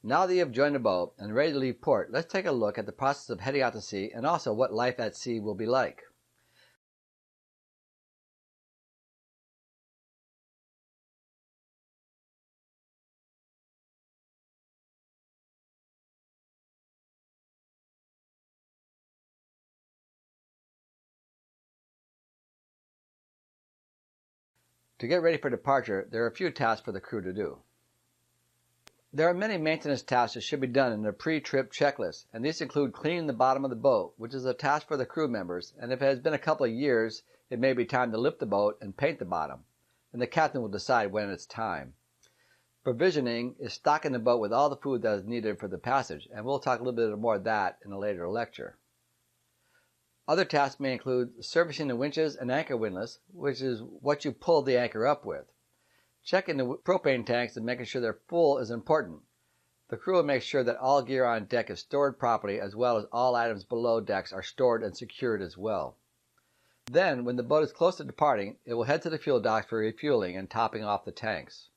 Now that you have joined the boat and ready to leave port, let's take a look at the process of heading out to sea and also what life at sea will be like. To get ready for departure, there are a few tasks for the crew to do. There are many maintenance tasks that should be done in a pre-trip checklist, and these include cleaning the bottom of the boat, which is a task for the crew members, and if it has been a couple of years, it may be time to lift the boat and paint the bottom, and the captain will decide when it's time. Provisioning is stocking the boat with all the food that is needed for the passage, and we'll talk a little bit more of that in a later lecture. Other tasks may include servicing the winches and anchor windlass, which is what you pull the anchor up with. Checking the propane tanks and making sure they're full is important. The crew will make sure that all gear on deck is stored properly, as well as all items below decks are stored and secured as well. Then, when the boat is close to departing, it will head to the fuel dock for refueling and topping off the tanks.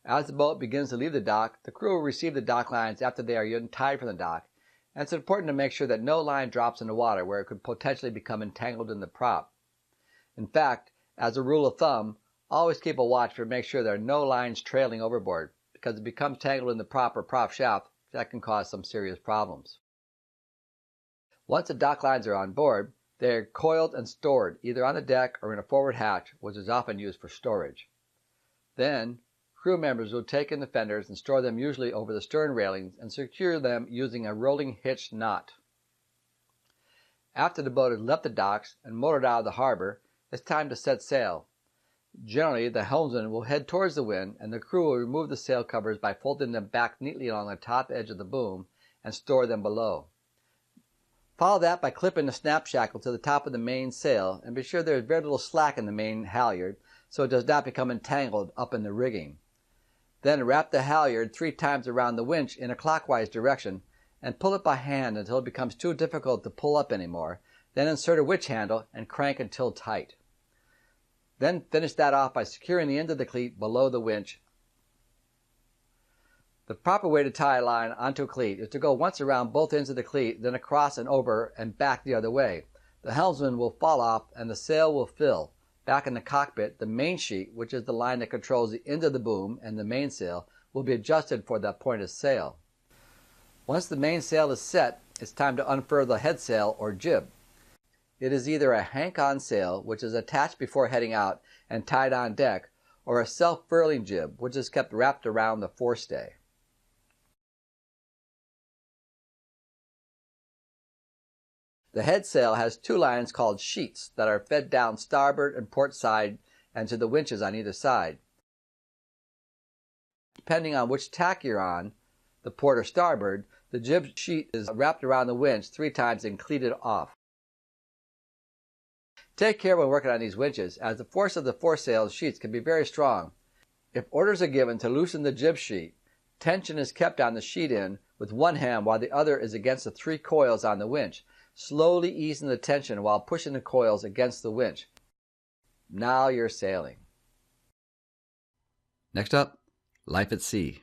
As the boat begins to leave the dock, the crew will receive the dock lines after they are untied from the dock, and it's important to make sure that no line drops in the water where it could potentially become entangled in the prop. In fact, as a rule of thumb, always keep a watch to make sure there are no lines trailing overboard, because if it becomes tangled in the prop or prop shaft, that can cause some serious problems. Once the dock lines are on board, they are coiled and stored either on the deck or in a forward hatch, which is often used for storage. Then, crew members will take in the fenders and store them usually over the stern railings and secure them using a rolling hitch knot. After the boat has left the docks and motored out of the harbor, it's time to set sail. Generally, the helmsman will head towards the wind, and the crew will remove the sail covers by folding them back neatly along the top edge of the boom and store them below. Follow that by clipping the snap shackle to the top of the main sail, and be sure there is very little slack in the main halyard so it does not become entangled up in the rigging. Then wrap the halyard 3 times around the winch in a clockwise direction and pull it by hand until it becomes too difficult to pull up anymore. Then insert a winch handle and crank until tight. Then finish that off by securing the end of the cleat below the winch. The proper way to tie a line onto a cleat is to go once around both ends of the cleat, then across and over and back the other way. The helmsman will fall off and the sail will fill. Back in the cockpit, the main sheet, which is the line that controls the end of the boom and the mainsail, will be adjusted for that point of sail. Once the mainsail is set, it's time to unfurl the headsail or jib. It is either a hank-on sail, which is attached before heading out and tied on deck, or a self-furling jib, which is kept wrapped around the forestay. The headsail has 2 lines called sheets that are fed down starboard and port side and to the winches on either side. Depending on which tack you're on, the port or starboard, the jib sheet is wrapped around the winch 3 times and cleated off. Take care when working on these winches, as the force of the foresail sheets can be very strong. If orders are given to loosen the jib sheet, tension is kept on the sheet end with one hand while the other is against the 3 coils on the winch, slowly easing the tension while pushing the coils against the winch. Now you're sailing. Next up, life at sea.